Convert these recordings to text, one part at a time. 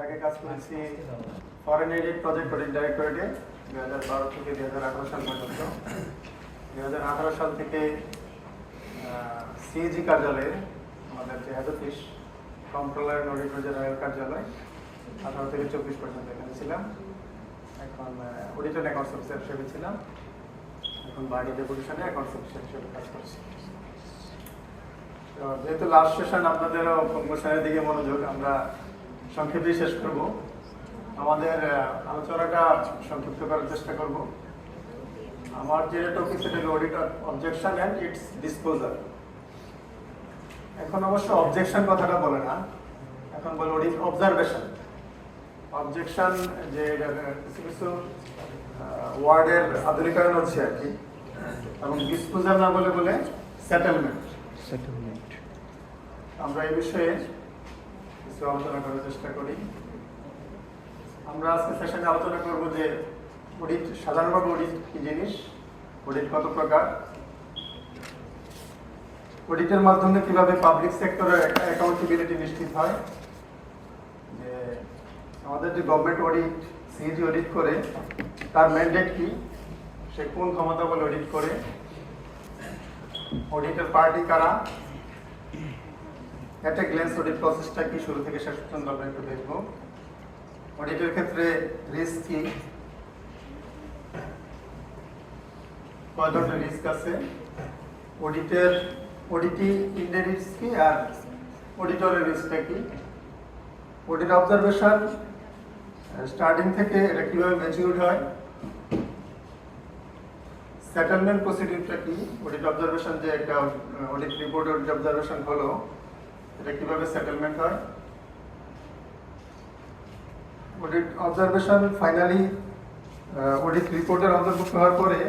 আগে কাজ করেছি ফরেন এডিট প্রজেক্ট অডিট ডাইরেক্টরেটে 2012 থেকে 2018 সাল পর্যন্ত। 2018 সাল থেকে সিএজি কার্যালয়ে আমাদের যে head office controller and auditor general কার্যালয় 18 থেকে 24 পর্যন্ত এখানে ছিলাম। এখন অডিটর অ্যাকাউন্টস অফিসার হিসেবে ছিলাম। এখন বাড়ি ডেপুটেশনে অ্যাকাউন্টস অফিসার হিসেবে কাজ করছি। তো যেহেতু লাস্ট সেশন আপনাদেরও কোশ্চেনের দিকে মনোযোগ, আমরা সংক্ষেপে শেষ করব। আমাদের আলোচনাটা সংক্ষিপ্ত করার চেষ্টা করব। আমার যে টপিক সেটা হলো audit objection and it's disposal. এখন অবশ্য অবজেকশন কথাটা বলে না, এখন বলে অডিট অবজারভেশন। অবজেকশন যে কিছু কিছু ওয়ার্ডের আধুনিকায়ন হচ্ছে আর কি, এবং ডিসপোজাল না বলে বলে সেটেলমেন্ট। আমরা এই বিষয়ে কিছু আলোচনা করার চেষ্টা করি। আমরা আজকে সেশনে আলোচনা করব যে অডিট সাধারণভাবে অডিট কি জিনিস, অডিট কত প্রকার, অডিটের মাধ্যমে কিভাবে পাবলিক সেক্টরের অ্যাকাউন্টেবিলিটি নিশ্চিত হয়, যে আমাদের যে গভর্নমেন্ট অডিট সিএজি অডিট করে তার ম্যান্ডেট কি, সে কোন ক্ষমতা বলে অডিট করে, অডিটের পার্টি কারা, একটা গ্ল্যান্স অডিট প্রসেসটা কি শুরু থেকে শেষ পর্যন্ত আমরা একটু দেখব। অডিটের ক্ষেত্রে রিস্ক কি, কয় ধরনের রিস্ক আছে, অডিটি ইন্ডের রিস্ক কি, আর অডিটরের রিস্কটা কি, অডিট অবজারভেশন স্টার্টিং থেকে এটা কিভাবে ম্যাচিউরড হয়, সেটেলমেন্ট প্রসিডিউরটা কি, অডিট অবজারভেশন যে একটা অডিট রিপোর্ট অডিট অবজারভেশন হলো এটা কিভাবে সেটেলমেন্ট হয়, অডিট অবজারভেশন ফাইনালি অডিট রিপোর্টের অন্তর্ভুক্ত হওয়ার পরে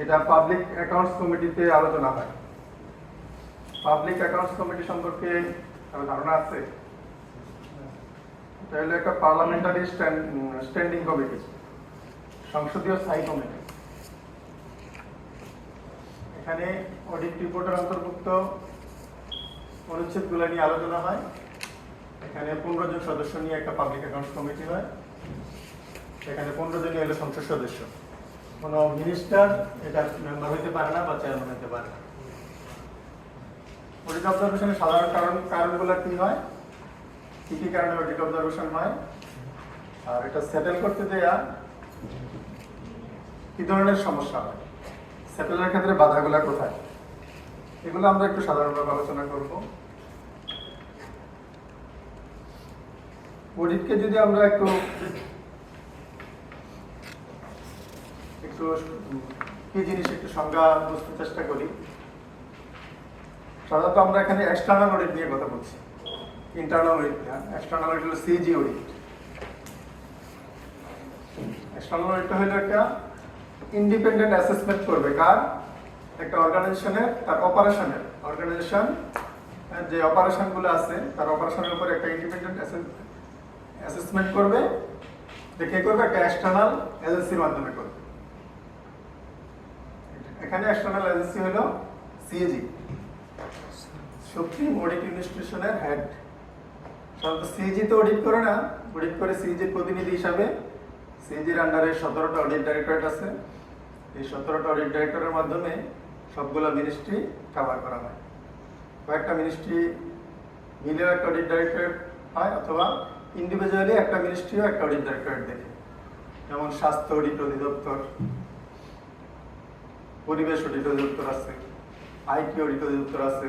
এটা পাবলিক অ্যাকাউন্টস কমিটিতে আলোচনা হয়। পাবলিক অ্যাকাউন্টস কমিটি সম্পর্কে ধারণা আছে? এটা হলো একটা পার্লামেন্টারি স্ট্যান্ডিং কমিটি, সংসদীয় স্থায়ী কমিটি। এখানে অডিট রিপোর্টের অন্তর্ভুক্ত অনুচ্ছেদগুলো নিয়ে আলোচনা হয়। এখানে 15 জন সদস্য নিয়ে একটা পাবলিক অ্যাকাউন্টস কমিটি হয়। এখানে 15 জনই হলো সংসদ সদস্য। কোনো মিনিস্টার এটা মেম্বার হইতে পারে না বা চেয়ারম্যান হইতে পারে না। অডিট অবজারভেশনের সাধারণ কারণগুলো কি হয়, কি কি কারণে অডিট অবজারভেশন হয়, আর এটা সেটেল করতে দেয়া কি ধরনের সমস্যা হয়, সেটেলের ক্ষেত্রে বাধাগুলো কোথায়, এগুলো আমরা একটু সাধারণভাবে আলোচনা করব। অডিটকে যদি আমরা একটু কি জিনিস একটু সংজ্ঞা বুঝতে চেষ্টা করি। সাধারণত আমরা এখানে এক্সটার্নাল অডিট নিয়ে কথা বলছি, ইন্টারনাল অডিট না। এক্সটার্নাল অডিট হলো সিজি অডিট। এক্সটার্নাল অডিট হলো একটা ইন্ডিপেন্ডেন্ট অ্যাসেসমেন্ট করবে কার, একটা অর্গানাইজেশনের তার অপারেশনের, অর্গানাইজেশন যে অপারেশনগুলো আছে তার অপারেশনের উপর একটা ইন্ডিপেন্ডেন্ট অ্যাসেসমেন্ট করবে। দেখে করবে একটা এক্সটার্নাল এজেন্সির মাধ্যমে করবে। এখানে এক্সটার্নাল এজেন্সি হলো সিএজি, সুপ্রিম অডিট ইনস্টিটিউশনের হেড। সাধারণত সিএজি তো অডিট করে না, অডিট করে সিএজির প্রতিনিধি হিসাবে সিএজির আন্ডারে 17টা অডিট ডাইরেক্টরেট আছে। এই 17টা অডিট ডাইরেক্টরের মাধ্যমে সবগুলো মিনিস্ট্রি কভার করা হয়। কয়েকটা মিনিস্ট্রি মিলেও একটা অডিট ডাইরেক্টরেট হয়, অথবা ইন্ডিভিজুয়ালি একটা মিনিস্ট্রিও একটা অডিট ডাইরেক্টরেট দেখে। যেমন স্বাস্থ্য অডিট অধিদপ্তর, পরিবেশ অডিট অধিদপ্তর আছে, আইটি অডিট অধিদপ্তর আছে,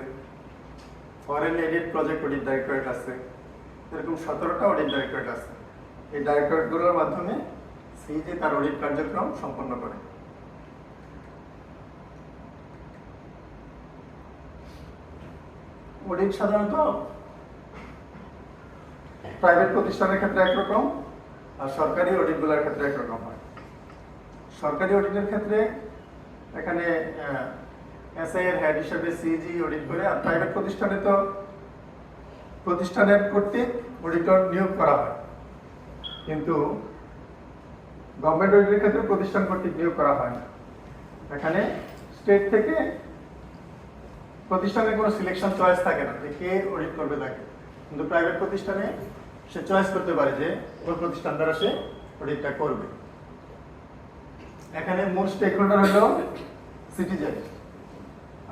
foreign edit project audit directorate আছে। এরকম 17টা অডিট ডাইরেক্টরেট আছে। এই ডাইরেক্টরেটগুলোর মাধ্যমে সিএজি তার অডিট কার্যক্রম সম্পন্ন করে। অডিট সাধারণত প্রাইভেট প্রতিষ্ঠানের ক্ষেত্রে একরকম, আর সরকারি অডিটগুলোর ক্ষেত্রে একরকম হয়। সরকারি অডিটের ক্ষেত্রে এখানে এসআই এর হেড হিসেবে সিএজি অডিট করে, আর প্রাইভেট প্রতিষ্ঠানে তো প্রতিষ্ঠানের কর্তৃক অডিটর নিয়োগ করা হয়। কিন্তু গভর্নমেন্ট অডিটের ক্ষেত্রে প্রতিষ্ঠান কর্তৃক নিয়োগ করা হয় না। এখানে স্টেট থেকে প্রতিষ্ঠানের কোনো সিলেকশন চয়েস থাকে না যে কে অডিট করবে তাকে। কিন্তু প্রাইভেট প্রতিষ্ঠানে সে চয়েস করতে পারে যে ওই প্রতিষ্ঠান দ্বারা সে অডিটটা করবে। এখানে মূল স্টেক হোল্ডার হলো সিটিজেন,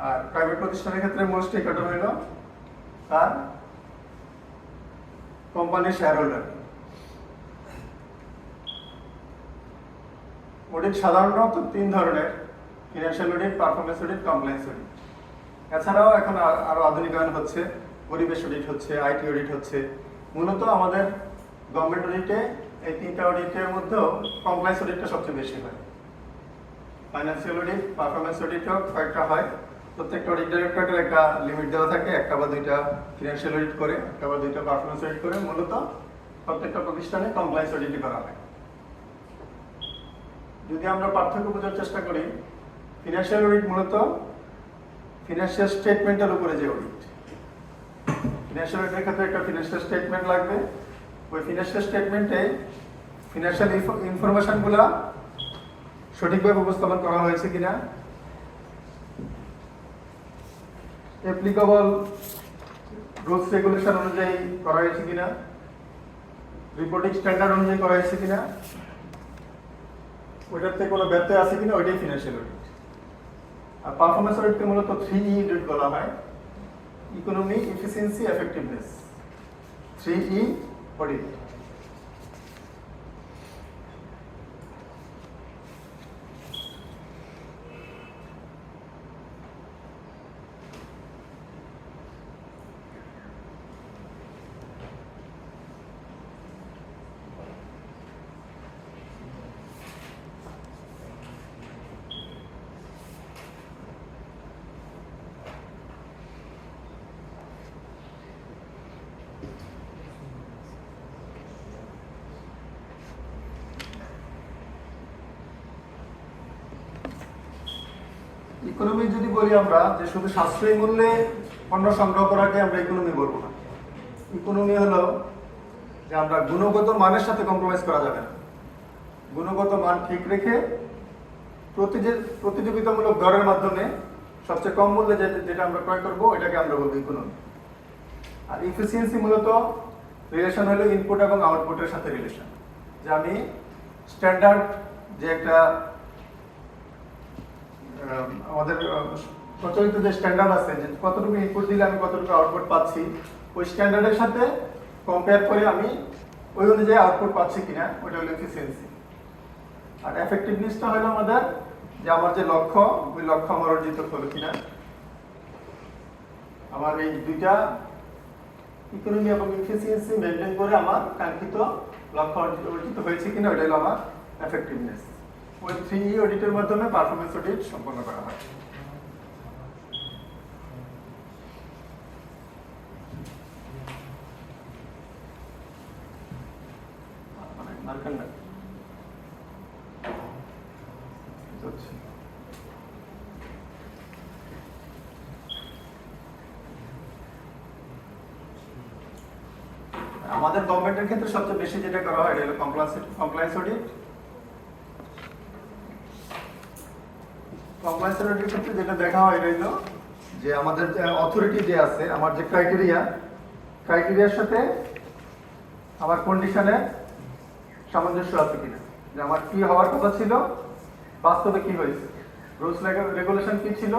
আর প্রাইভেট প্রতিষ্ঠানের ক্ষেত্রে মূল স্টেক হোল্ডার হলো তার কোম্পানির শেয়ার হোল্ডার। অডিট সাধারণত 3 ধরনের: financial audit, performance audit, compliance audit. এছাড়াও এখন আরো আধুনিকায়ন হচ্ছে, পরিবেশ অডিট হচ্ছে, আইটি অডিট হচ্ছে। মূলত আমাদের গভর্নমেন্ট অডিটে এই 3টা অডিটের মধ্যেও কমপ্লায়েন্স অডিটটা সবচেয়ে বেশি হয়। ফাইন্যান্সিয়াল অডিট, পারফরম্যান্স অডিটও কয়েকটা হয়। প্রত্যেকটা অডিট ডাইরেক্টরেটের একটা লিমিট দেওয়া থাকে, একটা বা দুইটা ফিনান্সিয়াল অডিট করে, একটা বা দুইটা পারফরম্যান্স অডিট করে। মূলত প্রত্যেকটা প্রতিষ্ঠানে কমপ্লায়েন্স অডিটই করা হয়। যদি আমরা পার্থক্য বোঝার চেষ্টা করি, ফিনান্সিয়াল অডিট মূলত ফিনান্সিয়াল স্টেটমেন্টের উপরে যে অডিট। ফিনান্সিয়াল অডিটের ক্ষেত্রে একটা ফিনান্সিয়াল স্টেটমেন্ট লাগবে। ওই ফিনান্সিয়াল স্টেটমেন্টে ফিনান্সিয়াল ইনফরমেশনগুলো সঠিকভাবে উপস্থাপন করা হয়েছে কিনা, অ্যাপ্লিকেবল রুলস রেগুলেশন অনুযায়ী করা হয়েছে কিনা, রিপোর্টিং স্ট্যান্ডার্ড অনুযায়ী করা হয়েছে কিনা, ওইটাতে কোনো ব্যত্যয় আছে কিনা, ওইটাই ফিনান্সিয়াল অডিট। আর পারফরম্যান্স অডিটকে মূলত 3E অডিট বলা হয়: economy, efficiency, effectiveness. 3E audit. Economy যদি বলি আমরা, যে শুধু সাশ্রয়ী মূল্যে পণ্য সংগ্রহ করাকে আমরা ইকোনমি বলবো না। ইকোনমি হলো যে আমরা গুণগত মানের সাথে কম্প্রোমাইজ করা যাবে না। গুণগত মান ঠিক রেখে প্রতিযোগিতামূলক দরের মাধ্যমে সবচেয়ে কম মূল্যে যেটা আমরা ক্রয় করবো, এটাকে আমরা বলবো ইকোনমি। আর এফিসিয়েন্সি মূলত রিলেশন হলো ইনপুট এবং আউটপুটের সাথে রিলেশন। যে আমি স্ট্যান্ডার্ড যে একটা আমাদের প্রচলিত যে স্ট্যান্ডার্ড আছে, যে কতটুকু ইনপুট দিলে আমি কতটুকু আউটপুট পাচ্ছি, ওই স্ট্যান্ডার্ডের সাথে কম্পেয়ার করে আমি ওই অনুযায়ী আউটপুট পাচ্ছি কিনা, ওইটা হলো এফিসিয়েন্সি। আর এফেক্টিভনেসটা হলো আমাদের যে আমার যে লক্ষ্য, ওই লক্ষ্য আমার অর্জিত হলো কিনা। আমার এই দুইটা ইকোনমি এবং এফিসিয়েন্সি মেনটেন করে আমার কাঙ্ক্ষিত লক্ষ্য অর্জিত হয়েছে কিনা, ওইটা হলো আমার এফেক্টিভনেস। ওই 3E অডিটের মাধ্যমে পারফরম্যান্স অডিট সম্পন্ন করা হয়। আমাদের গভর্নমেন্টের ক্ষেত্রে সবচেয়ে বেশি যেটা করা হয়, এটা হলো কমপ্লায়েন্স অডিট। কমপ্লায়েন্স অডিটের ক্ষেত্রে যেটা দেখা হয়, এটা হলো যে আমাদের অথরিটি যে আছে, আমার যে ক্রাইটেরিয়ার সাথে আমার কন্ডিশনের সামঞ্জস্য আছে কিনা, যে আমার কি হওয়ার কথা ছিল, বাস্তবে কি হয়েছে, রুলস রেগুলেশন কি ছিল,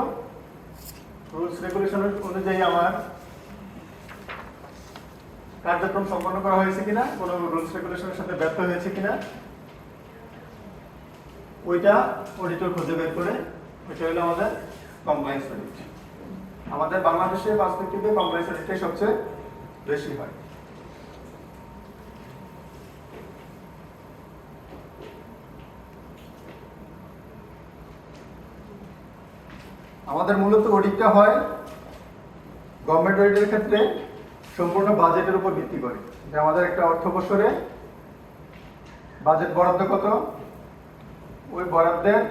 রুলস রেগুলেশন অনুযায়ী আমার কার্যক্রম সম্পন্ন করা হয়েছে কিনা, কোনো রুলস রেগুলেশনের সাথে ব্যর্থ হয়েছে কিনা, ওইটা অডিটর খুঁজে বের করে, ওইটা হলো আমাদের কমপ্লায়েন্স অডিট। আমাদের বাংলাদেশের পার্সপেক্টিভে কমপ্লায়েন্স অডিটটাই সবচেয়ে বেশি হয়। আমাদের মূলত অডিটটা হয় গভর্নমেন্ট অডিটের ক্ষেত্রে সম্পূর্ণ বাজেটের উপর ভিত্তি করে, যে আমাদের একটা অর্থ বছরে বাজেট বরাদ্দ কত, ওই বরাদ্দের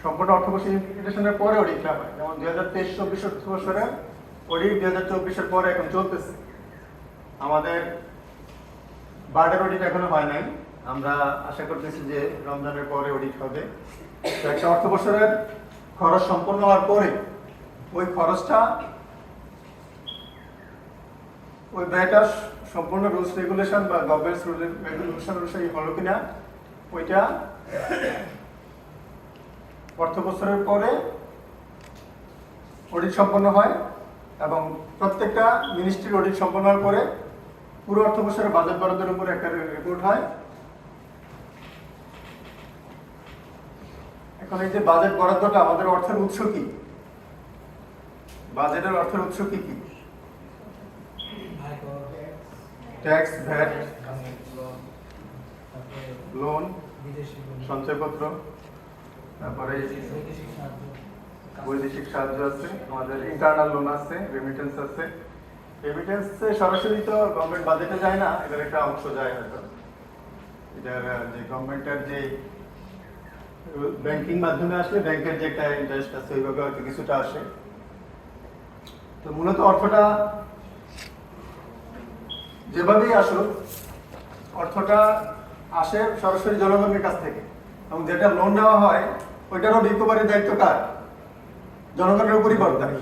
সম্পূর্ণ অর্থ বছর ইমপ্লিমেন্টেশনের পরে অডিটটা হয়। যেমন 2023-24 অর্থ বছরে অডিট 2024-এর পরে এখন চলতেছে। আমাদের বার্ডের অডিট এখনো হয় নাই, আমরা আশা করতেছি যে রমজানের পরে অডিট হবে। তো একটা অর্থ বছরের খরচ সম্পন্ন হওয়ার পরে ওই খরচটা ওই ব্যয়টা সম্পূর্ণ রুলস রেগুলেশন বা গভর্নমেন্টস রুল রেগুলেশন অনুসারে হলো কিনা ওইটা অর্থ বছরের পরে অডিট সম্পন্ন হয় এবং প্রত্যেকটা মিনিস্ট্রির অডিট সম্পন্ন হওয়ার পরে পুরো অর্থ বছরের বাজেট বরাদ্দের উপর একটা রিপোর্ট হয়। এখন এই যে বাজেট বরাদ্দটা আমাদের অর্থের উৎস কি, বাজেটের অর্থের উৎস কি কি? ট্যাক্স, ভ্যাট, লোন, সঞ্চয়পত্র, তারপরে বৈদেশিক সাহায্য আছে, আমাদের ইন্টারনাল লোন আছে, রেমিটেন্স আছে। রেমিটেন্স সরাসরি তো গভর্নমেন্ট বাজেটে যায় না, এটার একটা অংশ যায় হয়তো। এটার যে গভর্নমেন্টের যে ব্যাংকিং মাধ্যমে আসলে ব্যাংকের যে একটা ইন্টারেস্ট আছে ওইভাবে হয়তো কিছুটা আসে। তো মূলত অর্থটা যেভাবেই আসুক, অর্থটা আসে সরাসরি জনগণের কাছ থেকে, এবং যেটা লোন নেওয়া হয় ওইটারও রিকভারির দায়িত্ব কার? জনগণের উপরই বর্তায়।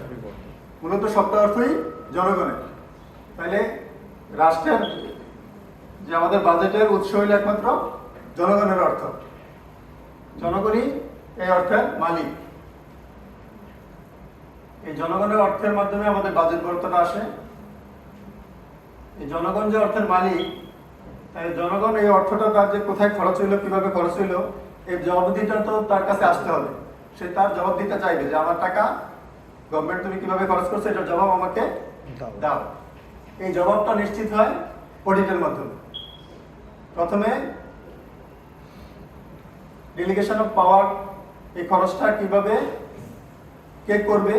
মূলত সবটা অর্থই জনগণের। তাহলে রাষ্ট্রের যে আমাদের বাজেটের উৎস হইল একমাত্র জনগণের অর্থ, জনগণই এই অর্থের মালিক। এই জনগণের অর্থের মাধ্যমে আমাদের বাজেট বরাদ্দটা আসে। এই জনগণ যে অর্থের মালিক, তাই জনগণ এই অর্থটা তার যে কোথায় খরচ হইলো, কিভাবে খরচ হইলো, এই জবাবদিহিটা তো তার কাছে আসতে হবে। সে তার জবাব দিতে চাইবে যে আমার টাকা গভর্নমেন্ট তুমি কিভাবে খরচ করছো এটার জবাব আমাকে দাও। এই জবাবটা নিশ্চিত হয় অডিটের মাধ্যমে। প্রথমে ডেলিগেশন অফ পাওয়ার, এই খরচটা কিভাবে কে করবে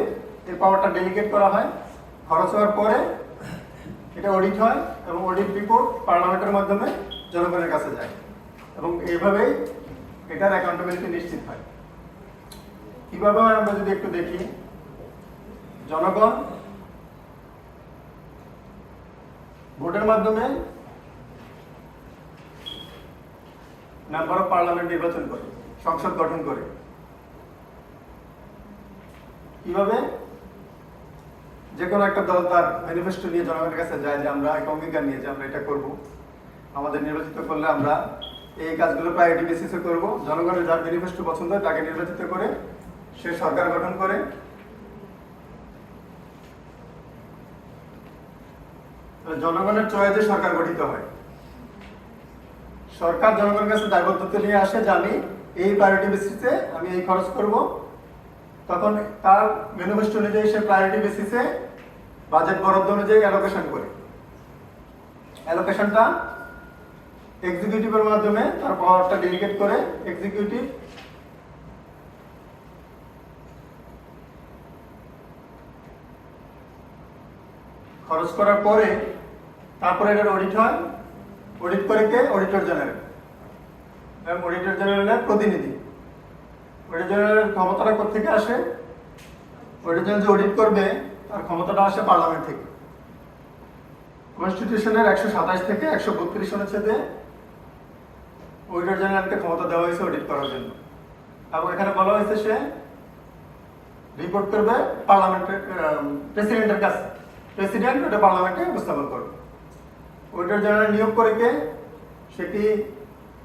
এই পাওয়ারটা ডেলিগেট করা হয়। খরচ হওয়ার পরে এটা অডিট হয় এবং অডিট রিপোর্ট পার্লামেন্টের মাধ্যমে জনগণের কাছে যায়, এবং এইভাবেই এটার অ্যাকাউন্টেবিলিটি নিশ্চিত হয়। কিভাবে হয় আমরা যদি একটু দেখি, জনগণ ভোটের মাধ্যমে মেম্বার অফ পার্লামেন্ট নির্বাচন করে, সংসদ গঠন করে। কিভাবে? যে কোনো একটা দল তার ম্যানিফেস্টো নিয়ে জনগণের কাছে যায় যে আমরা একটা অঙ্গীকার নিয়ে যে আমরা এটা করব, আমাদের নির্বাচিত করলে আমরা এই কাজগুলো প্রায়োরিটি বেসিসে করব। জনগণের যার ম্যানিফেস্টো পছন্দ হয় তাকে নির্বাচিত করে সে সরকার গঠন করে। জনগণের চয়েসে সরকার গঠিত হয়। সরকার জনগণের কাছে দায়বদ্ধতা নিয়ে আসে যে আমি এই প্রায়োরিটি বেসিসে আমি এই খরচ করব। তখন তার ম্যানিফেস্টো অনুযায়ী সে প্রায়োরিটি বেসিসে বাজেট বরাদ্দ অনুযায়ী অ্যালোকেশন করে। অ্যালোকেশনটা এক্সিকিউটিভের মাধ্যমে তার পাওয়ারটা ডেলিগেট করে এক্সিকিউটিভ খরচ করার পরে তারপরে এটার অডিট হয়। অডিট করে কে? Auditor general. এবং অডিটর জেনারেলের প্রতিনিধি। অডিটর জেনারেলের ক্ষমতাটা কোথেকে আসে? অডিটর জেনারেল যে অডিট করবে তার ক্ষমতাটা আসে পার্লামেন্ট থেকে। কনস্টিটিউশনের 127 থেকে 132 অনুচ্ছেদে অডিটর জেনারেলকে ক্ষমতা দেওয়া হয়েছে অডিট করার জন্য, এবং এখানে বলা হয়েছে সে রিপোর্ট করবে পার্লামেন্টের প্রেসিডেন্টের কাছে। প্রেসিডেন্ট ওটা পার্লামেন্টে উপস্থাপন করবে। অডিটর জেনারেল নিয়োগ করে কে? সে কি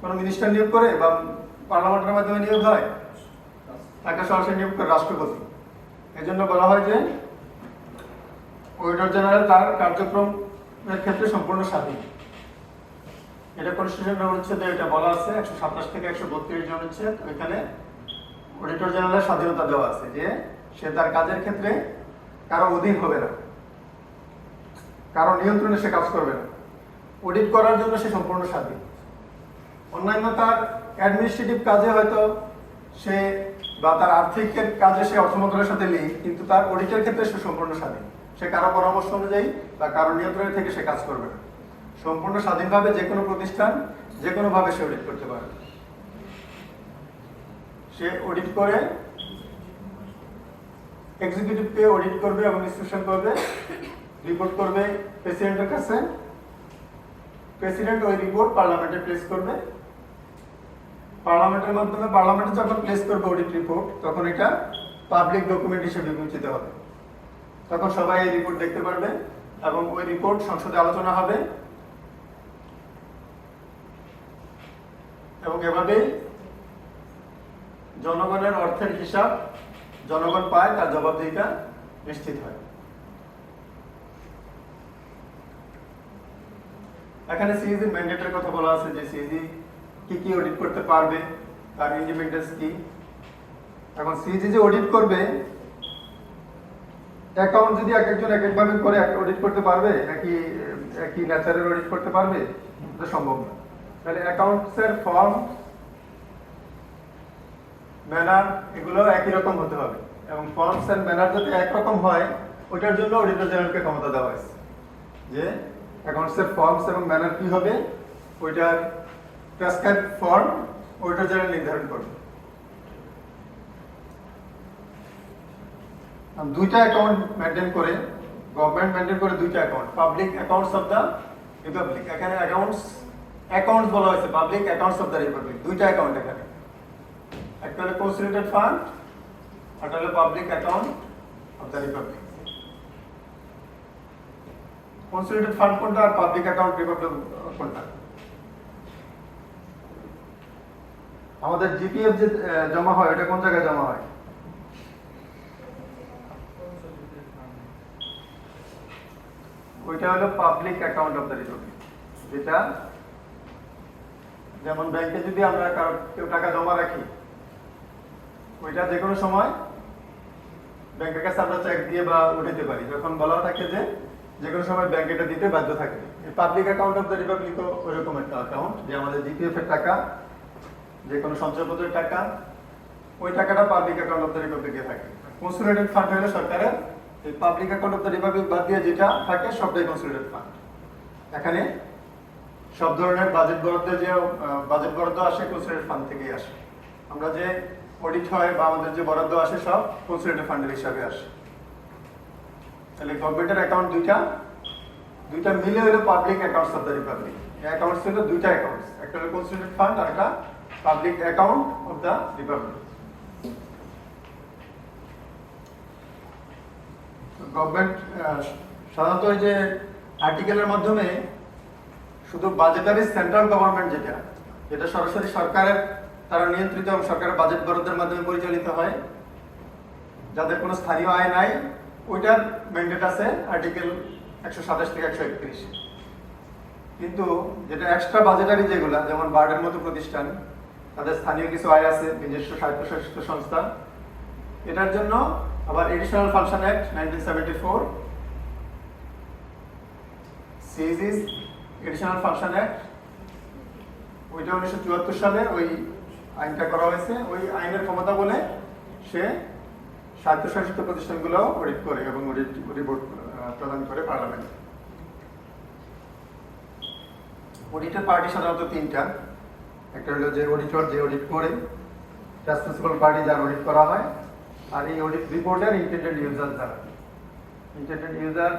কোনো মিনিস্টার নিয়োগ করে বা পার্লামেন্টের মাধ্যমে নিয়োগ হয়? তাকে সরাসরি নিয়োগ করে রাষ্ট্রপতি। এই জন্য বলা হয় যে অডিটর জেনারেল তার কার্যক্রমের ক্ষেত্রে সম্পূর্ণ স্বাধীন। এটা কনস্টিটিউশনের অনুচ্ছেদে এটা বলা আছে, 127 থেকে 132 অনুচ্ছেদ। ওইখানে অডিটর জেনারেলের স্বাধীনতা দেওয়া আছে যে সে তার কাজের ক্ষেত্রে কারো অধীন হবে না, কারো নিয়ন্ত্রণে সে কাজ করবে না। অডিট করার জন্য সে সম্পূর্ণ স্বাধীন। অন্যান্য তার অ্যাডমিনিস্ট্রেটিভ কাজে হয়তো সে বা তার আর্থিক কাজে সে অর্থ মন্ত্রণালয়ের সাথে লিঙ্ক, কিন্তু তার অডিটের ক্ষেত্রে সে সম্পূর্ণ স্বাধীন। সে কারো পরামর্শ অনুযায়ী বা কারো নিয়ন্ত্রণে থেকে সে কাজ করবে না। সম্পূর্ণ স্বাধীনভাবে যে কোনো প্রতিষ্ঠান যে কোনোভাবে সে অডিট করতে পারে। সে অডিট করে এক্সিকিউটিভকে অডিট করবে এবং ইনস্ট্রাকশন করবে, রিপোর্ট করবে প্রেসিডেন্টের কাছে। প্রেসিডেন্ট ওই রিপোর্ট পার্লামেন্টে প্লেস করবে। পার্লামেন্টের মাধ্যমে পার্লামেন্টে যখন প্লেস করবে অডিট রিপোর্ট, তখন এটা পাবলিক ডকুমেন্ট হিসেবে বিবেচিত হবে। তখন সবাই এই রিপোর্ট দেখতে পারবে এবং ওই রিপোর্ট সংসদে আলোচনা হবে এবং এভাবেই জনগণের অর্থের হিসাব জনগণ পায়, তার জবাবদিহিতা নিশ্চিত হয়। এখানে সিইজি ম্যান্ডেটের কথা বলা আছে যে সিইজি কি কি অডিট করতে পারবে, তার ইন্ডিপেন্ডেন্স কি। এখন সিইজি যে অডিট করবে, অ্যাকাউন্ট যদি এক একজন এক একভাবে করে অডিট করতে পারবে, একই নেচারের অডিট করতে পারবে, এটা সম্ভব না। তাহলে অ্যাকাউন্টসের ফর্ম, ম্যানার এগুলো একই রকম হতে হবে এবং ফর্মস এন্ড ম্যানার যদি একরকম হয়, ওইটার জন্য অডিটর জেনারেলকে ক্ষমতা দেওয়া হয়েছে যে অ্যাকাউন্টসের ফর্মস এবং ম্যানার কি হবে, ওইটার প্রেসক্রাইব ফর্ম অডিটর জেনারেল নির্ধারণ করবে। দুইটা অ্যাকাউন্ট মেনটেন করে, গভর্নমেন্ট মেনটেন করে দুইটা account, public accounts of the Republic. এখানে অ্যাকাউন্টস বলা হয়েছে, public accounts of the Republic, দুইটা অ্যাকাউন্ট এখানে, একটা হলো কনসোলিডেটেড ফান্ড, একটা হলো public account of the Republic. Consolidated fund কোনটা আর পাবলিক অ্যাকাউন্ট রিপাবলিক কোনটা? আমাদের জিপিএফ যে জমা হয়, এটা কোন জায়গায় জমা হয়? ওইটা হলো public account of the Republic, যেটা যেমন ব্যাংকে যদি আমরা কেউ টাকা জমা রাখি, ওইটা যে কোনো সময় ব্যাংকের কাছে আমরা চেক দিয়ে বা উঠাতে পারি, যখন বলা থাকে যে কোনো সময় ব্যাংক এটা দিতে বাধ্য থাকে। পাবলিক অ্যাকাউন্ট অফ দ্য রিপাবলিকও ওইরকম একটা অ্যাকাউন্ট, যে আমাদের জিপিএফ এর টাকা, যে কোনো সঞ্চয়পত্রের টাকা, ওই টাকাটা পাবলিক অ্যাকাউন্ট অফ দ্য রিপাবলিকে থাকে। কনসোলিডেটেড ফান্ড হলো সরকারের, এই public account of the Republic বাদ দিয়ে যেটা থাকে সবটাই কনসোলিডেটেড ফান্ড। এখানে সব ধরনের বাজেট বরাদ্দ আসে কনসোলিডেটেড ফান্ড থেকেই আসে। আমরা যে অডিট হয় বা আমাদের যে বরাদ্দ আসে সব কনসোলিডেটেড ফান্ডের হিসাবে আসে। তাহলে গভর্নমেন্টের অ্যাকাউন্ট দুইটা মিলে হলো public accounts of the Republic. এই অ্যাকাউন্টস হলো দুইটা অ্যাকাউন্টস, একটা হলো কনসোলিডেটেড ফান্ড আর একটা public account of the Republic. Government সাধারণত এই যে আর্টিকেলের মাধ্যমে শুধু বাজেটারি সেন্ট্রাল গভর্নমেন্ট যেটা সরাসরি সরকারের তারা নিয়ন্ত্রিত এবং সরকারের বাজেট বরাদ্দের মাধ্যমে পরিচালিত হয়, যাদের কোনো স্থানীয় আয় নাই, ওইটার ম্যান্ডেট আছে আর্টিকেল 127 থেকে 131। কিন্তু যেটা এক্সট্রা বাজেটারি যেগুলা, যেমন বার্ডের মতো প্রতিষ্ঠান, তাদের স্থানীয় কিছু আয় আছে, নিজস্ব স্বায়ত্তশাসিত সংস্থা, এটার জন্য আবার এডিশনাল ফাংশন অ্যাক্ট 1974, সিইজিস এডিশনাল ফাংশন অ্যাক্ট, ওইটা 1974 সালে ওই আইনটা করা হয়েছে। ওই আইনের ক্ষমতা বলে সে স্বায়ত্তশাসিত প্রতিষ্ঠানগুলো অডিট করে এবং রিপোর্ট প্রদান করে পার্লামেন্টে। অডিটের পার্টি সাধারণত তিনটা, একটা হলো যে অডিটর, যে অডিট করে, রেসপন্সিবল পার্টি যার অডিট করা হয়, আর এই অডিট রিপোর্টের ইন্টেন্ডেড ইউজার যারা। ইন্টেন্ডেড ইউজার,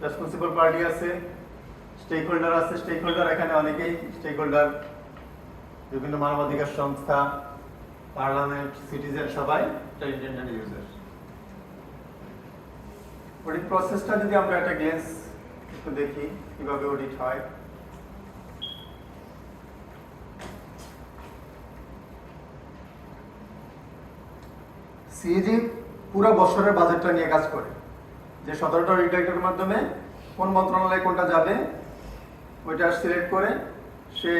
রেসপন্সিবল পার্টি আছে, স্টেক হোল্ডার আছে। স্টেক হোল্ডার এখানে অনেকেই স্টেক হোল্ডার, বিভিন্ন মানবাধিকার সংস্থা, পার্লামেন্ট, সিটিজেন, সবাই এটা ইন্টেন্ডেড ইউজার। অডিট প্রসেসটা যদি আমরা একটা গ্লেন্স একটু দেখি কিভাবে অডিট হয়। সিইজি পুরো বছরের বাজেটটা নিয়ে কাজ করে, যে 17টা অডিট ডাইরেক্টরের মাধ্যমে কোন মন্ত্রণালয়ে কোনটা যাবে ওইটা সিলেক্ট করে, সে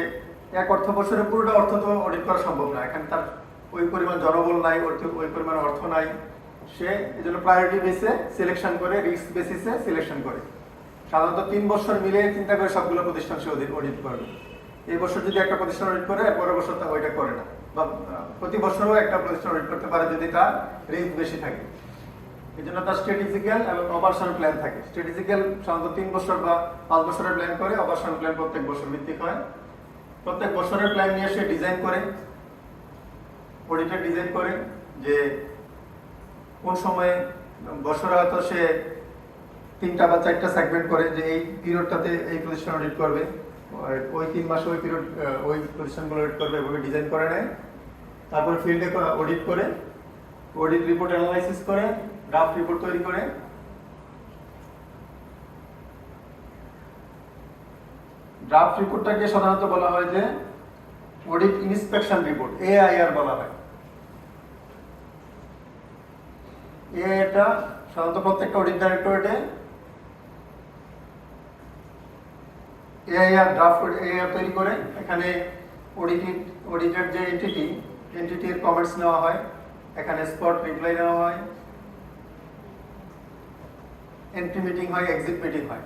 এক অর্থ বছরে পুরোটা অর্থ তো অডিট করা সম্ভব না, এখানে তার ওই পরিমাণ জনবল নাই, ওই পরিমাণ অর্থ নাই, সে এই জন্য প্রায়োরিটি বেসে সিলেকশন করে, রিস্ক বেসিসে সিলেকশন করে। সাধারণত 3 বছর মিলে চিন্তা করে সবগুলো প্রতিষ্ঠান সে অডিট করবে। এই বছর যদি একটা প্রতিষ্ঠান অডিট করে, পরের বছর তা ওইটা করে না, বা প্রতি বছরও একটা প্রতিষ্ঠান অডিট করতে পারে যদি তার রিস্ক বেশি থাকে। এই জন্য তার স্ট্র্যাটেজিক্যাল এবং অপারেশনাল প্ল্যান থাকে। স্ট্র্যাটেজিক্যাল সাধারণত 3 বছর বা 5 বছরের প্ল্যান করে, অপারেশনাল প্ল্যান প্রত্যেক বছর ভিত্তিক হয়। প্রত্যেক বছরের প্ল্যান নিয়ে সে ডিজাইন করে, অডিটর ডিজাইন করে যে কোন সময়ে বছরে হয়তো সে 3টা বা 4টা সেগমেন্ট করে, যে এই পিরিয়ডটাতে এই প্রতিষ্ঠান অডিট করবে, ওই 3 মাসে ওই পিরিয়ড ওই প্রতিষ্ঠানগুলো অডিট করবে, এভাবে ডিজাইন করে নেয়। তারপর ফিল্ডে অডিট করে, অডিট রিপোর্ট অ্যানালাইসিস করে, ড্রাফট রিপোর্ট তৈরি করে, ড্রাফট রিপোর্টটাকে সাধারণত বলা হয় যে অডিট ইন্সপেকশন রিপোর্ট, এআইআর বলা হয়। এটা সাধারণত প্রত্যেকটা অডিট ডাইরেক্টরেটে এআইআর ড্রাফট এআইআর তৈরি করে এখানে অডিটের যে এন্টিটির কমেন্টস নেওয়া হয়, এখানে স্পট রিপ্লাই নেওয়া হয়, এন্ট্রি মিটিং হয়, এক্সিট মিটিং হয়।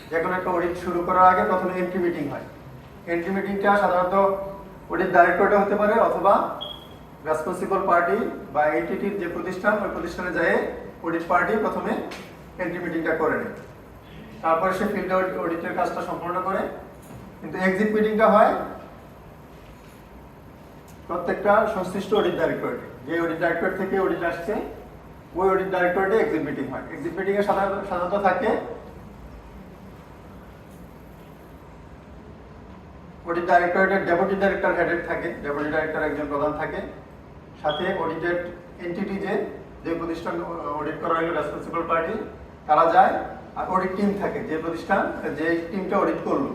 যে কোনো একটা অডিট শুরু করার আগে প্রথমে এন্ট্রি মিটিং হয়। এন্ট্রি মিটিংটা সাধারণত অডিট ডাইরেক্টরেটে হতে পারে অথবা রেসপন্সিবল পার্টি বা এন্টিটির যে প্রতিষ্ঠান, ওই প্রতিষ্ঠানে যায় অডিট পার্টি প্রথমে এন্ট্রি মিটিংটা করে নেয়, তারপরে সে ফিল্ড অডিটের কাজটা সম্পন্ন করে। কিন্তু এক্সিট মিটিংটা হয় প্রত্যেকটা সংশ্লিষ্ট অডিট ডাইরেক্টরেটে। যে অডিট ডাইরেক্টরেট থেকে অডিট আসছে ওই অডিট ডাইরেক্টরেটে এক্সিট মিটিং হয়। এক্সিট মিটিংয়ে সাধারণত থাকে অডিট ডাইরেক্টরেটের ডেপুটি ডাইরেক্টর হেডেড থাকে, ডেপুটি ডাইরেক্টর একজন প্রধান থাকে, সাথে অডিটেড এন্টিটি যে প্রতিষ্ঠান অডিট করা হলো রেসপন্সিবল পার্টি তারা যায়, আর অডিট টিম থাকে, যে প্রতিষ্ঠান যে টিমটা অডিট করলো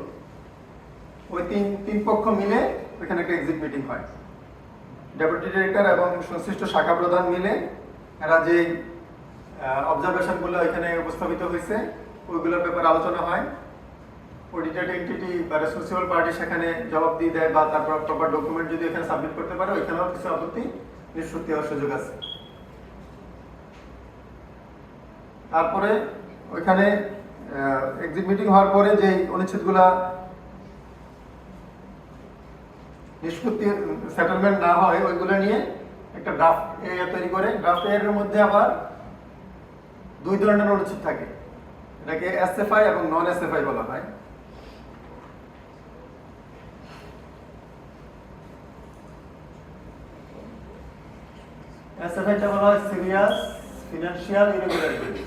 ওই তিন পক্ষ মিলে ওইখানে একটা এক্সিট মিটিং হয়। ডেপুটি ডাইরেক্টর এবং সংশ্লিষ্ট শাখা প্রধান মিলে এরা যে অবজারভেশনগুলো এখানে উপস্থাপিত হয়েছে ওইগুলোর ব্যাপারে আলোচনা হয়। অডিটেড এন্টিটি বা রেসপন্সিবল পার্টি সেখানে জবাব দিয়ে দেয় বা তারপর প্রপার ডকুমেন্ট যদি এখানে সাবমিট করতে পারে ওইখানেও কিছু আপত্তি নিষ্পত্তি হওয়ার সুযোগ আছে। তারপরে ওইখানে এক্সিট মিটিং হওয়ার পরে যে অনুচ্ছেদগুলা নিষ্পত্তি সেটেলমেন্ট না হয় ওইগুলো নিয়ে একটা ড্রাফট তৈরি করে। ড্রাফট এর মধ্যে আবার দুই ধরনের অনুচ্ছেদ থাকে, এটাকে এসএফআই এবং নন এসএফআই বলা হয়। এসএফআইটা বলা হয় সিরিয়াস ফিনান্সিয়াল ইরেগুলারিটি।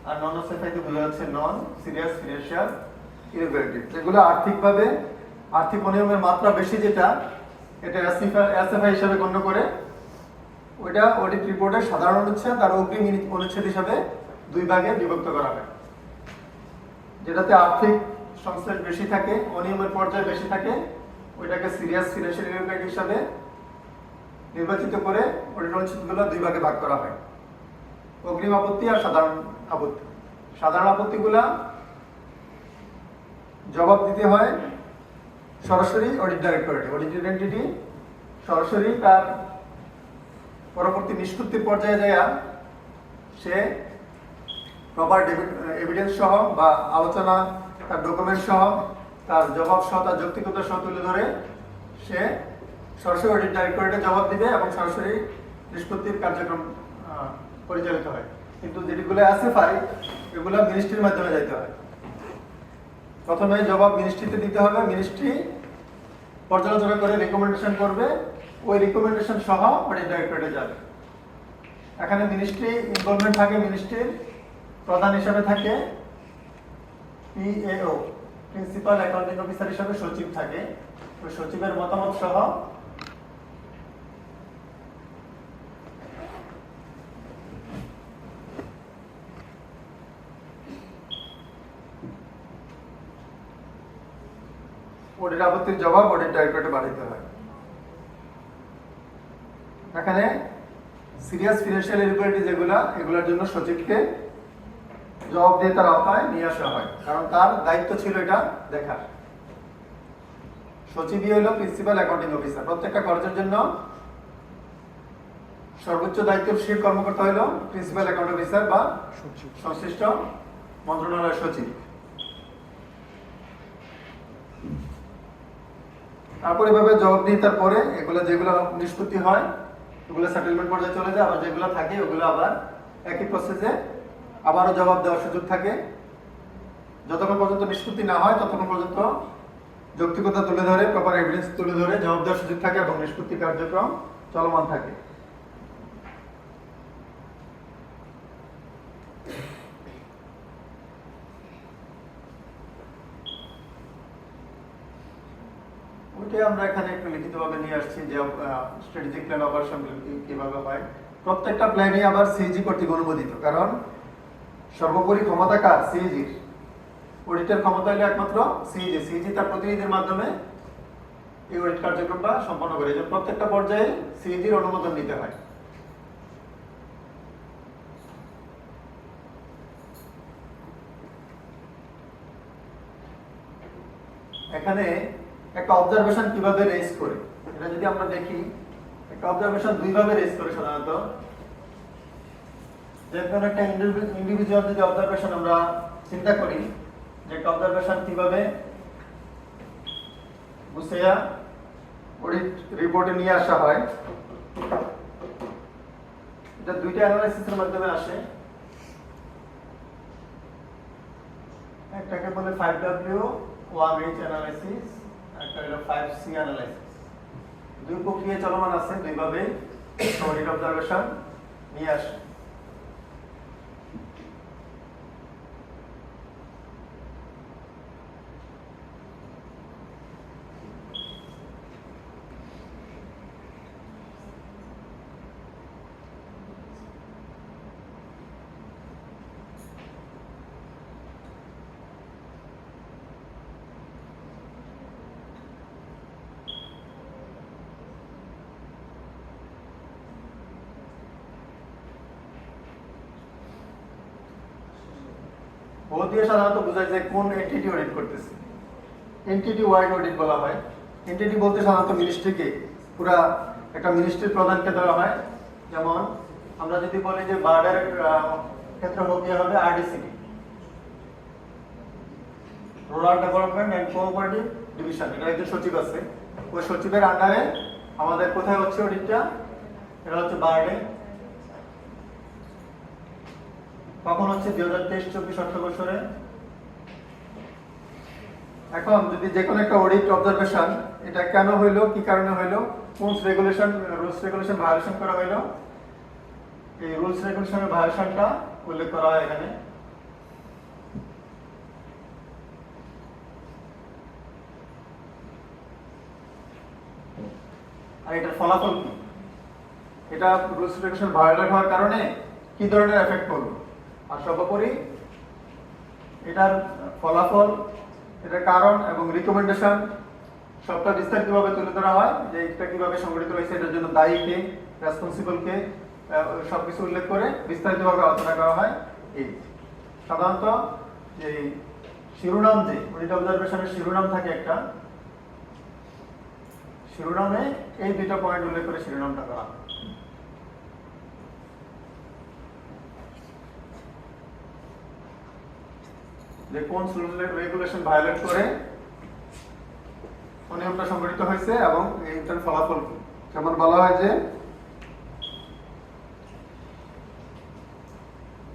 আর নন এসএফআই তে বোঝা যাচ্ছে নন সিরিয়াস ফিনান্সিয়াল ইরেগুলারিটি, যেগুলো আর্থিক অনিয়মের মাত্রা বেশি, যেটা এটা এসএফআই হিসাবে গণ্য করে। ওইটা অডিট রিপোর্টের সাধারণ অনুচ্ছেদ আর অগ্রিম অনুচ্ছেদ হিসাবে দুই ভাগে বিভক্ত করা হয়। যেটাতে আর্থিক সংশ্লেষ বেশি থাকে, অনিয়মের পর্যায়ে বেশি থাকে, ওইটাকে সিরিয়াস ফিনান্সিয়াল ইরেগুলারিটি হিসাবে নির্বাচিত করে অডিট অনুচ্ছেদগুলো দুই ভাগে ভাগ করা হয়, অগ্রিম আপত্তি আর সাধারণ আপত্তি। সাধারণ আপত্তিগুলা জবাব দিতে হয় সরাসরি অডিট ডাইরেক্টরেটে। অডিটেড এন্টিটি সরাসরি তার পরবর্তী নিষ্পত্তির পর্যায়ে যায় সে প্রপার এভিডেন্স সহ বা আলোচনা, তার ডকুমেন্ট সহ, তার জবাব সহ, তার যৌক্তিকতা সহ তুলে ধরে সে সরাসরি অডিট ডাইরেক্টরেটে জবাব দিবে এবং সরাসরি নিষ্পত্তির কার্যক্রম পরিচালিত হয়। কিন্তু যেগুলো এসএফআই এগুলো মিনিস্ট্রির মাধ্যমে যাইতে হয়। প্রথমে জবাব মিনিস্ট্রিতে দিতে হবে, মিনিস্ট্রি পর্যালোচনা করে রিকমেন্ডেশন করবে, ওই রিকমেন্ডেশন সহ অডিট ডাইরেক্টরেটে যাবে। এখানে মিনিস্ট্রি ইনভলভমেন্ট থাকে, মিনিস্ট্রির প্রধান হিসাবে থাকে পিএও, প্রিন্সিপাল অ্যাকাউন্টিং অফিসার হিসাবে সচিব থাকে। ওই সচিবের মতামত সহ অডিট আপত্তির জবাব অডিট ডাইরেক্টরেটে পাঠাতে হয়। এখানে সিরিয়াস ফিনান্সিয়াল ইরেগুলারিটি যেগুলা, এগুলোর জন্য সচিবকে জবাব দিয়ে তার আওতায় নিয়ে আসা হয়, কারণ তার দায়িত্ব ছিল এটা দেখার। সচিবই হলো প্রিন্সিপাল অ্যাকাউন্টিং অফিসার। প্রত্যেকটা খরচের জন্য সর্বোচ্চ দায়িত্বশীল কর্মকর্তা হলো প্রিন্সিপাল অ্যাকাউন্ট অফিসার বা সংশ্লিষ্ট মন্ত্রণালয়ের সচিব। তারপর এভাবে জবাবদিহিতার পরে যেগুলো নিষ্পত্তি হয় ওগুলো সেটেলমেন্ট পর্যায়ে চলে যায়, আবার যেগুলো থাকে ওগুলো আবার একই প্রসেসে আবারও জবাব দেওয়ার সুযোগ থাকে। যতক্ষণ পর্যন্ত নিষ্পত্তি না হয় ততক্ষণ পর্যন্ত যৌক্তিকতা তুলে ধরে, প্রপার এভিডেন্স তুলে ধরে জবাব দেওয়ার সুযোগ থাকে এবং নিষ্পত্তি কার্যক্রম চলমান থাকে। ওইটাই আমরা এখানে একটু লিখিতভাবে নিয়ে আসছি যে স্ট্র্যাটেজিক প্ল্যান অপারেশন কিভাবে হয়। প্রত্যেকটা প্ল্যানই আবার সিএজি কর্তৃক অনুমোদিত, কারণ সর্বোপরি ক্ষমতা কার? সিএজির। অডিটের ক্ষমতা হলো একমাত্র সিএজি তার প্রতিনিধির মাধ্যমে এই অডিট কার্যক্রমটা সম্পন্ন করে। যে প্রত্যেকটা পর্যায়ে সিএজির অনুমোদন নিতে হয়। এখানে একটা অবজারভেশন কিভাবে রেজ করে, এটা যদি আমরা দেখি, একটা অবজারভেশন দুইভাবে রেজ করে সাধারণত। যে কোনো একটা ইন্ডিভিজুয়াল যদি অবজারভেশন আমরা চিন্তা করি, যে একটা অবজারভেশন কিভাবে গুছিয়ে অডিট রিপোর্টে নিয়ে আসা হয়, এটা দুইটা অ্যানালাইসিসের মাধ্যমে আসে। একটাকে বলে 5W 1H অ্যানালাইসিস, একটা হলো 5C অ্যানালাইসিস। দুই প্রক্রিয়া চলমান আছে, দুইভাবে অডিট অবজারভেশন নিয়ে আসে। ও দিয়ে সাধারণত বোঝায় যে কোন এন্টিটি অডিট করতেছে। এন্টিটি ওয়াইড অডিট বলা হয়। এন্টিটি বলতে সাধারণত মিনিস্ট্রিকে, পুরা একটা মিনিস্ট্রির প্রধানকে দেওয়া হয়। যেমন আমরা যদি বলি যে বার্ডের ক্ষেত্রে হোক গিয়ে হবে RDCD, rural development and cooperative division, এটা একজন সচিব আছে। ওই সচিবের আন্ডারে আমাদের কোথায় হচ্ছে অডিটটা? এটা হচ্ছে বার্ডে। কখন হচ্ছে? 2023-24 অর্থবছরে। এখন যদি যে কোনো একটা অডিট অবজারভেশন, এটা কেন হইলো, কি কারণে হইলো, কোন রেগুলেশন রুলস রেগুলেশন ভায়োলেশন করা হইলো, এই রুলস রেগুলেশনের ভায়োলেশনটা উল্লেখ করা হয় এখানে। আর এটার ফলাফল কি? এটা রুলস রেগুলেশন ভায়োলেট হওয়ার কারণে কি ধরনের এফেক্ট করবে, আর সর্বোপরি এটার ফলাফল, এটার কারণ এবং রিকমেন্ডেশন সবটা বিস্তারিতভাবে তুলে ধরা হয়। যে এটা কিভাবে সংগঠিত হয়েছে, এটার জন্য দায়ী কে, রেসপন্সিবল কে, সবকিছু উল্লেখ করে বিস্তারিতভাবে আলোচনা করা হয়। এই সাধারণত যে শিরোনাম, যে অডিট অবজারভেশনের শিরোনাম থাকে একটা, শিরোনামে এই দুইটা পয়েন্ট উল্লেখ করে শিরোনামটা করা হয়। যে কোন রেগুলেশন ভায়োলেট করে অনিয়মটা সংঘটিত হয়েছে এবং এইটার ফলাফল কি। যেমন বলা হয় যে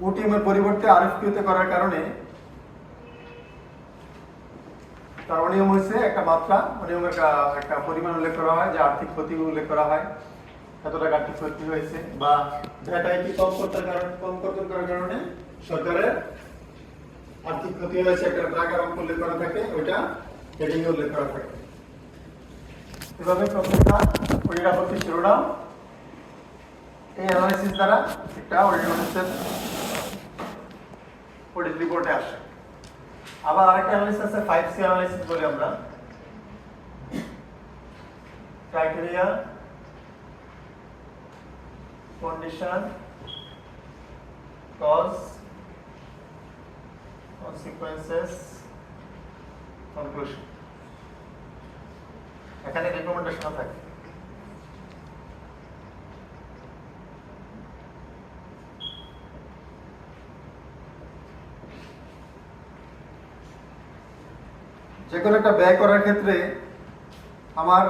ওটিএম এর পরিবর্তে আরএফকিউতে করার কারণে তার অনিয়ম হয়েছে একটা মাত্রা, অনিয়মের একটা পরিমাণ উল্লেখ করা হয়, যে আর্থিক ক্ষতি উল্লেখ করা হয়, এত টাকা আর্থিক ক্ষতি হয়েছে, বা ভ্যাট আইটি কম কর্তন করার কারণে সরকারের আর্থিক ক্ষতি হয়েছে, একটা টাকার অঙ্ক উল্লেখ করা থাকে, ওইটা হেডিং এ উল্লেখ করা থাকে। এভাবে প্রত্যেকটা অডিট আপত্তি শিরোনাম এই অ্যানালাইসিস দ্বারা একটা অডিট রিপোর্টে আসে। আবার আরেকটা অ্যানালাইসিস আছে 5C অ্যানালাইসিস বলি আমরা। Criteria, condition, cause, consequences, conclusion। এখানে রিকমেন্ডেশন থাকে। যে কোনো একটা ব্যয় করার ক্ষেত্রে আমার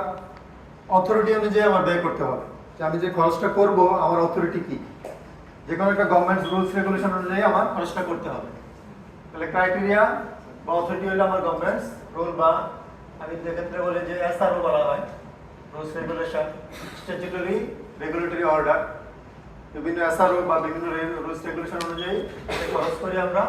অথরিটি অনুযায়ী আমার ব্যয় করতে হবে, যে আমি যে খরচটা করব আমার অথরিটি কি। যে কোনো একটা গভর্নমেন্ট রুলস রেগুলেশন অনুযায়ী আমার খরচটা করতে হবে। তাহলে ক্রাইটেরিয়া বা অথরিটি হলো আমার গভর্নমেন্টস রুল, বা আমি যে ক্ষেত্রে বলি যে এসআরও বলা হয়, rules regulation, statutory regulatory order. বিভিন্ন এসআরও বা বিভিন্ন রুলস রেগুলেশন অনুযায়ী খরচ করি আমরা।